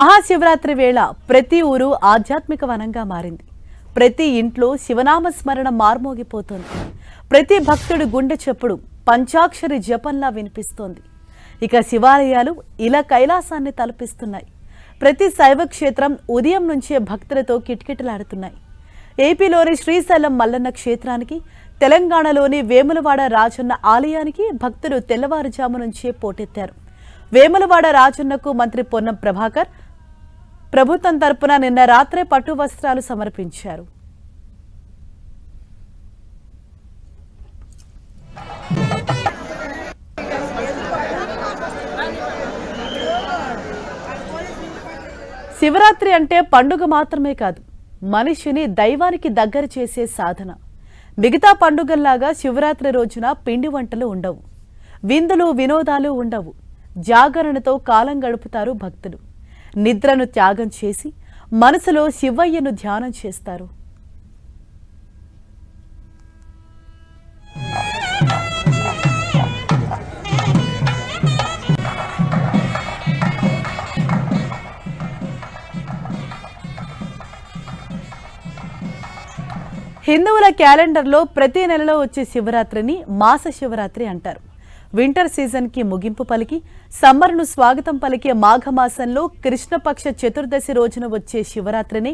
మహాశివరాత్రి వేళ ప్రతి ఊరు ఆధ్యాత్మిక వనంగా మారింది. ప్రతి ఇంట్లో శివనామ స్మరణ మార్మోగిపోతోంది. ప్రతి భక్తుడి గుండె చప్పుడు పంచాక్షరి జపంలా వినిపిస్తోంది. ఇక శివాలయాలు ఇలా కైలాసాన్ని తలపిస్తున్నాయి. ప్రతి శైవ క్షేత్రం ఉదయం నుంచే భక్తులతో కిటకిటలాడుతున్నాయి. ఏపీలోని శ్రీశైలం మల్లన్న క్షేత్రానికి, తెలంగాణలోని వేములవాడ రాజన్న ఆలయానికి భక్తులు తెల్లవారుజాము నుంచే పోటెత్తారు. వేములవాడ రాజన్నకు మంత్రి పొన్నం ప్రభాకర్ ప్రభుత్వం తరపున నిన్న రాత్రే పట్టు వస్త్రాలు సమర్పించారు. శివరాత్రి అంటే పండుగ మాత్రమే కాదు, మనిషిని దైవానికి దగ్గర చేసే సాధన. మిగతా పండుగల్లాగా శివరాత్రి రోజున పిండి వంటలు ఉండవు, విందులు వినోదాలు ఉండవు. జాగరణతో కాలం గడుపుతారు భక్తులు. నిద్రను త్యాగం చేసి మనసులో శివయ్యను ధ్యానం చేస్తారు. హిందువుల క్యాలెండర్లో ప్రతి నెలలో వచ్చే శివరాత్రిని మాస శివరాత్రి అంటారు. వింటర్ సీజన్ కి ముగింపు పలికి సమ్మర్ను స్వాగతం పలికే మాఘమాసంలో కృష్ణపక్ష చతుర్దశి రోజున వచ్చే శివరాత్రిని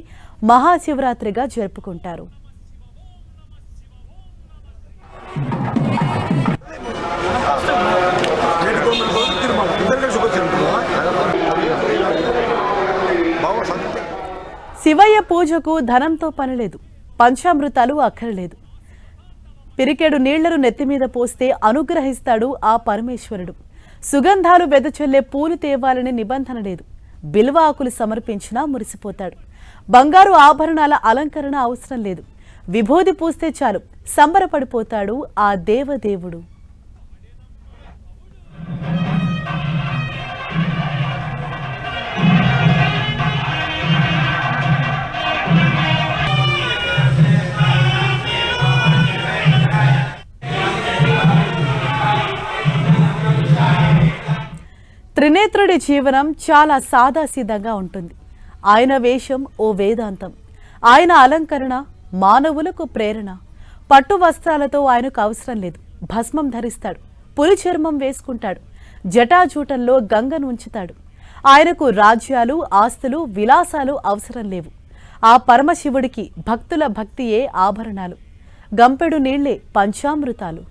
మహాశివరాత్రిగా జరుపుకుంటారు. శివయ్య పూజకు ధనంతో పనిలేదు, పంచామృతాలు అక్కర్లేదు. పిరికెడు నీళ్లను నెత్తిమీద పోస్తే అనుగ్రహిస్తాడు ఆ పరమేశ్వరుడు. సుగంధాలు వెదచొల్లే పూలు తేవాలని నిబంధన లేదు. బిల్వ ఆకులు సమర్పించినా మురిసిపోతాడు. బంగారు ఆభరణాల అలంకరణ అవసరం లేదు. విభూది పూస్తే చాలు సంబరపడిపోతాడు ఆ దేవదేవుడు. త్రినేత్రుడి జీవనం చాలా సాదాసీదంగా ఉంటుంది. ఆయన వేషం ఓ వేదాంతం, ఆయన అలంకరణ మానవులకు ప్రేరణ. పట్టు వస్త్రాలతో ఆయనకు అవసరం లేదు. భస్మం ధరిస్తాడు, పులి చర్మం వేసుకుంటాడు, జటాజూటంలో గంగను ఉంచుతాడు. ఆయనకు రాజ్యాలు, ఆస్తులు, విలాసాలు అవసరం లేవు. ఆ పరమశివుడికి భక్తుల భక్తియే ఆభరణాలు, గంపెడు నీళ్లే పంచామృతాలు.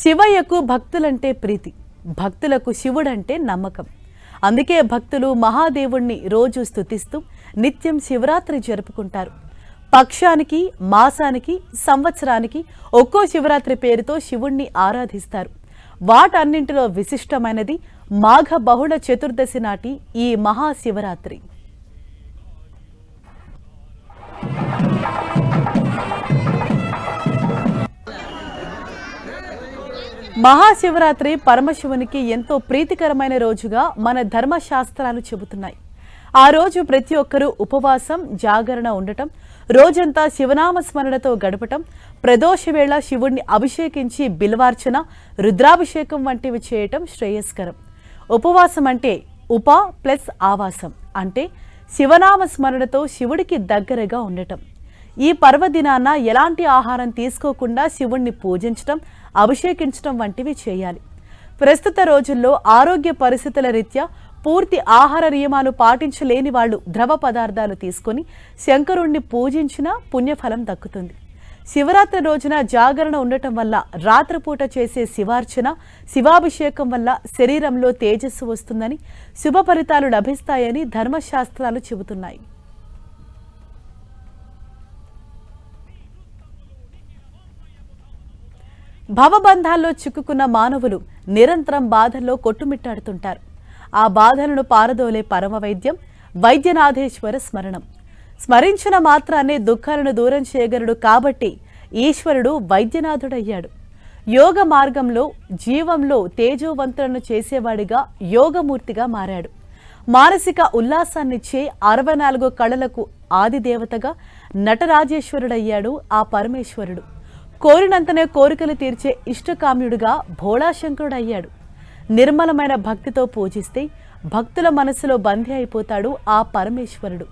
శివయ్యకు భక్తులంటే ప్రీతి, భక్తులకు శివుడంటే నమ్మకం. అందుకే భక్తులు మహాదేవుణ్ణి రోజు స్తుతిస్తూ నిత్యం శివరాత్రి జరుపుకుంటారు. పక్షానికి, మాసానికి, సంవత్సరానికి ఒక్కో శివరాత్రి పేరుతో శివుణ్ణి ఆరాధిస్తారు. వాటన్నింటిలో విశిష్టమైనది మాఘ బహుళ చతుర్దశి నాటి ఈ మహాశివరాత్రి. మహాశివరాత్రి పరమశివునికి ఎంతో ప్రీతికరమైన రోజుగా మన ధర్మశాస్త్రాలు చెబుతున్నాయి. ఆ రోజు ప్రతి ఒక్కరూ ఉపవాసం, జాగరణ ఉండటం, రోజంతా శివనామ స్మరణతో గడపటం, ప్రదోష వేళ శివుణ్ణి అభిషేకించి బిల్వార్చన, రుద్రాభిషేకం వంటివి చేయటం శ్రేయస్కరం. ఉపవాసం అంటే ఉప ప్లస్ ఆవాసం, అంటే శివనామ స్మరణతో శివుడికి దగ్గరగా ఉండటం. ఈ పర్వదినాన ఎలాంటి ఆహారం తీసుకోకుండా శివుణ్ణి పూజించటం, అభిషేకించడం వంటివి చేయాలి. ప్రస్తుత రోజుల్లో ఆరోగ్య పరిస్థితుల రీత్యా పూర్తి ఆహార నియమాలు పాటించలేని వాళ్ళు ద్రవ పదార్థాలు తీసుకొని శంకరుణ్ణి పూజించినా పుణ్యఫలం దక్కుతుంది. శివరాత్రి రోజున జాగరణ ఉండటం వల్ల, రాత్రిపూట చేసే శివార్చన, శివాభిషేకం వల్ల శరీరంలో తేజస్సు వస్తుందని, శుభ ఫలితాలు లభిస్తాయని ధర్మశాస్త్రాలు చెబుతున్నాయి. భవబంధాల్లో చిక్కుకున్న మానవులు నిరంతరం బాధల్లో కొట్టుమిట్టాడుతుంటారు. ఆ బాధలను పారదోలే పరమ వైద్యం వైద్యనాథేశ్వర స్మరణం. స్మరించిన మాత్రాన్ని దుఃఖాలను దూరం చేయగలడు కాబట్టి ఈశ్వరుడు వైద్యనాథుడయ్యాడు. యోగ మార్గంలో జీవంలో తేజోవంతులను చేసేవాడిగా యోగమూర్తిగా మారాడు. మానసిక ఉల్లాసాన్నిచ్చే 64 కళలకు ఆదిదేవతగా నటరాజేశ్వరుడయ్యాడు ఆ పరమేశ్వరుడు. కోరినంతనే కోరికలు తీర్చే ఇష్టకామ్యుడిగా భోళాశంకరుడయ్యాడు. నిర్మలమైన భక్తితో పూజిస్తే భక్తుల మనసులో బందీ అయిపోతాడు ఆ పరమేశ్వరుడు.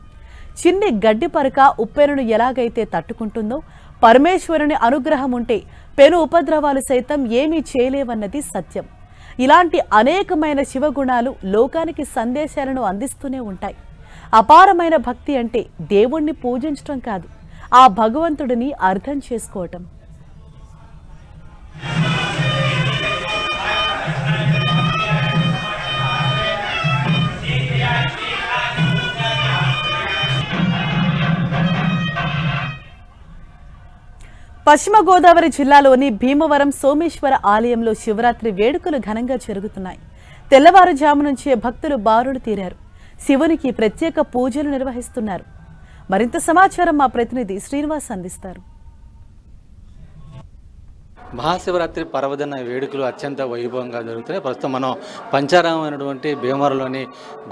చిన్ని గడ్డి పరక ఉప్పెనను ఎలాగైతే తట్టుకుంటుందో పరమేశ్వరుని అనుగ్రహం ఉంటే పెను ఉపద్రవాలు సైతం ఏమీ చేయలేవన్నది సత్యం. ఇలాంటి అనేకమైన శివగుణాలు లోకానికి సందేశాలను అందిస్తూనే ఉంటాయి. అపారమైన భక్తి అంటే దేవుణ్ణి పూజించటం కాదు, ఆ భగవంతుడిని అర్థం చేసుకోవటం. పశ్చిమ గోదావరి జిల్లాలోని భీమవరం సోమేశ్వర ఆలయంలో శివరాత్రి వేడుకలు ఘనంగా జరుగుతున్నాయి. తెల్లవారుజాము నుంచే భక్తులు బారులు తీరారు. శివునికి ప్రత్యేక పూజలు నిర్వహిస్తున్నారు. మరింత సమాచారం మా ప్రతినిధి శ్రీనివాస్ అందిస్తారు. మహాశివరాత్రి పర్వదిన వేడుకలు అత్యంత వైభవంగా జరుగుతున్నాయి. ప్రస్తుతం మనం పంచారామైనటువంటి భీమవరంలోని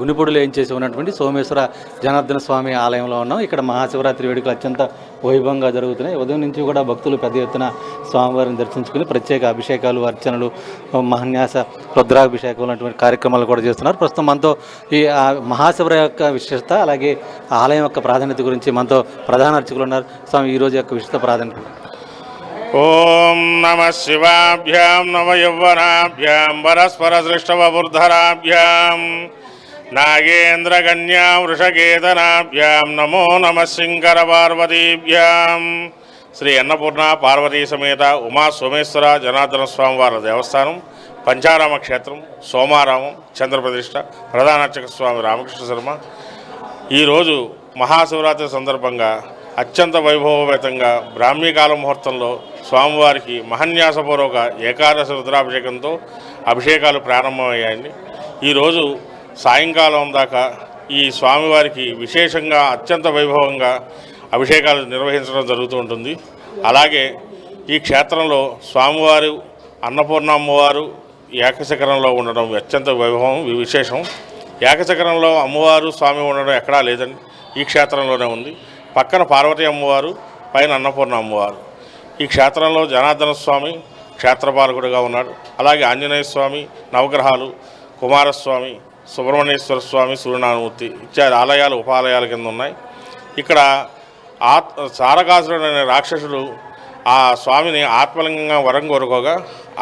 గునిపొడులు ఏం చేసి ఉన్నటువంటి సోమేశ్వర జనార్దన స్వామి ఆలయంలో ఉన్నాం. ఇక్కడ మహాశివరాత్రి వేడుకలు అత్యంత వైభవంగా జరుగుతున్నాయి. ఉదయం నుంచి కూడా భక్తులు పెద్ద ఎత్తున స్వామివారిని దర్శించుకుని ప్రత్యేక అభిషేకాలు, అర్చనలు, మహాన్యాస రుద్రాభిషేకం అటువంటి కార్యక్రమాలు కూడా చేస్తున్నారు. ప్రస్తుతం మనతో ఈ మహాశివరాత్రి యొక్క విశిష్టత, అలాగే ఆలయం యొక్క ప్రాధాన్యత గురించి మనతో ప్రధాన అర్చకులు ఉన్నారు. స్వామి, ఈరోజు యొక్క విశిష్ట ప్రాధాన్యత. ఓం నమ శివాభ్యాం నమ యౌవనాభ్యాం పరస్పరసృష్టవబుర్ధరాభ్యాం నాగేంద్రకన్యాం వృషకేతనాభ్యాం నమో నమ శంకర పార్వతీభ్యాం. శ్రీ అన్నపూర్ణ పార్వతీ సమేత ఉమా సోమేశ్వర జనార్దన స్వామివారి దేవస్థానం, పంచారామ క్షేత్రం, సోమారామం, చంద్రప్రతిష్ఠ, ప్రధాన అర్చక స్వామి రామకృష్ణ శర్మ. ఈరోజు మహాశివరాత్రి సందర్భంగా అత్యంత వైభవపేతంగా బ్రాహ్మీకాల ముహూర్తంలో స్వామివారికి మహాన్యాసపూర్వక ఏకాదశి రుద్రాభిషేకంతో అభిషేకాలు ప్రారంభమయ్యాయండి. ఈరోజు సాయంకాలం దాకా ఈ స్వామివారికి విశేషంగా అత్యంత వైభవంగా అభిషేకాలు నిర్వహించడం జరుగుతూ ఉంటుంది. అలాగే ఈ క్షేత్రంలో స్వామివారు అన్నపూర్ణ అమ్మవారు ఏకశిఖరంలో ఉండడం అత్యంత వైభవం, విశేషం. ఏకశిఖరంలో అమ్మవారు స్వామి ఉండడం ఎక్కడా లేదండి, ఈ క్షేత్రంలోనే ఉంది. పక్కన పార్వతీ అమ్మవారు, పైన అన్నపూర్ణ అమ్మవారు. ఈ క్షేత్రంలో జనార్దన స్వామి క్షేత్రపాలకుడిగా ఉన్నాడు. అలాగే ఆంజనేయ స్వామి, నవగ్రహాలు, కుమారస్వామి, సుబ్రహ్మణ్యేశ్వర స్వామి, సూర్యనారాయణమూర్తి ఇత్యాది ఆలయాలు ఉపాలయాల కింద ఉన్నాయి. ఇక్కడ సారకాసురుడు అనే రాక్షసుడు ఆ స్వామిని ఆత్మలింగంగా వరం కోరుకోగా,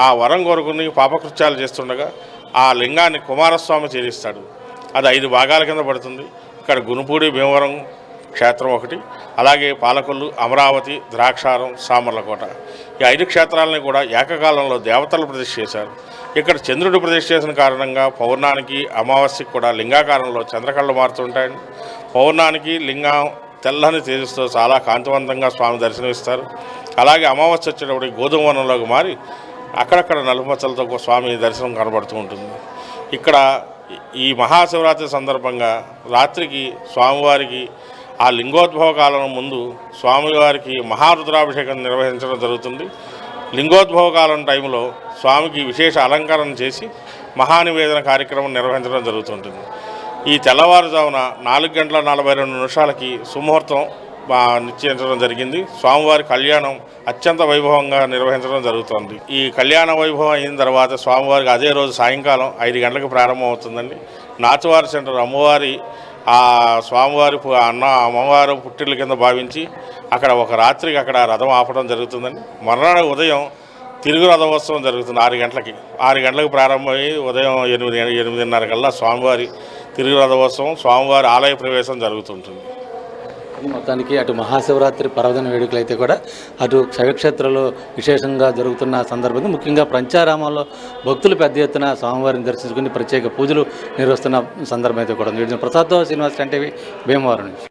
ఆ వరం కోరుకుని పాపకృత్యాలు చేస్తుండగా ఆ లింగాన్ని కుమారస్వామి చేరిస్తాడు. అది 5 భాగాల కింద పడుతుంది. ఇక్కడ గునుపూడి భీమవరం క్షేత్రం ఒకటి, అలాగే పాలకొల్లు, అమరావతి, ద్రాక్షారం, సామర్లకోట, ఈ 5 క్షేత్రాలని కూడా ఏకకాలంలో దేవతలు ప్రతిష్ఠ చేశారు. ఇక్కడ చంద్రుడు ప్రతిష్ఠ చేసిన కారణంగా పౌర్ణానికి, అమావాస్యకి కూడా లింగాకారంలో చంద్రకళ్ళు మారుతుంటాయండి. పౌర్ణానికి లింగం తెల్లని తేజస్తో చాలా కాంతివంతంగా స్వామి దర్శనమిస్తారు. అలాగే అమావాస్య వచ్చేటప్పటికి గోధుమ వనంలోకి మారి అక్కడక్కడ నలుమచ్చలతో స్వామి దర్శనం కనబడుతూ ఉంటుంది. ఇక్కడ ఈ మహాశివరాత్రి సందర్భంగా రాత్రికి స్వామివారికి ఆ లింగోద్భవ కాలం ముందు స్వామివారికి మహారుద్రాభిషేకం నిర్వహించడం జరుగుతుంది. లింగోద్భవ కాలం టైంలో స్వామికి విశేష అలంకరణ చేసి మహానివేదన కార్యక్రమం నిర్వహించడం జరుగుతుంటుంది. ఈ తెల్లవారుజామున 4:42 సుముహూర్తం నిశ్చయించడం జరిగింది. స్వామివారి కళ్యాణం అత్యంత వైభవంగా నిర్వహించడం జరుగుతుంది. ఈ కళ్యాణ వైభవం అయిన తర్వాత స్వామివారికి అదే రోజు సాయంకాలం 5 గంటలకు ప్రారంభం అవుతుందండి. నాచువారి సెంటర్ అమ్మవారి ఆ స్వామివారి అమ్మవారు పుట్టిళ్ళ కింద భావించి అక్కడ ఒక రాత్రికి అక్కడ రథం ఆపడం జరుగుతుందండి. మర్నాడు ఉదయం తిరుగు రథోత్సవం జరుగుతుంది 6 గంటలకి. 6 గంటలకు ప్రారంభమై ఉదయం 8:30 కల్లా స్వామివారి తిరుగు రథోత్సవం, స్వామివారి ఆలయ ప్రవేశం జరుగుతుంటుంది. మొత్తానికి అటు మహాశివరాత్రి పర్వదిన వేడుకలు అయితే కూడా అటు శైవక్షేత్రంలో విశేషంగా జరుగుతున్న సందర్భంగా ముఖ్యంగా పంచారామాల్లో భక్తులు పెద్ద ఎత్తున స్వామివారిని దర్శించుకుని ప్రత్యేక పూజలు నిర్వహిస్తున్న సందర్భం అయితే కూడా ఉంది. ప్రసాద్తో శ్రీనివాస్, టీవీ, భీమవరం నుంచి.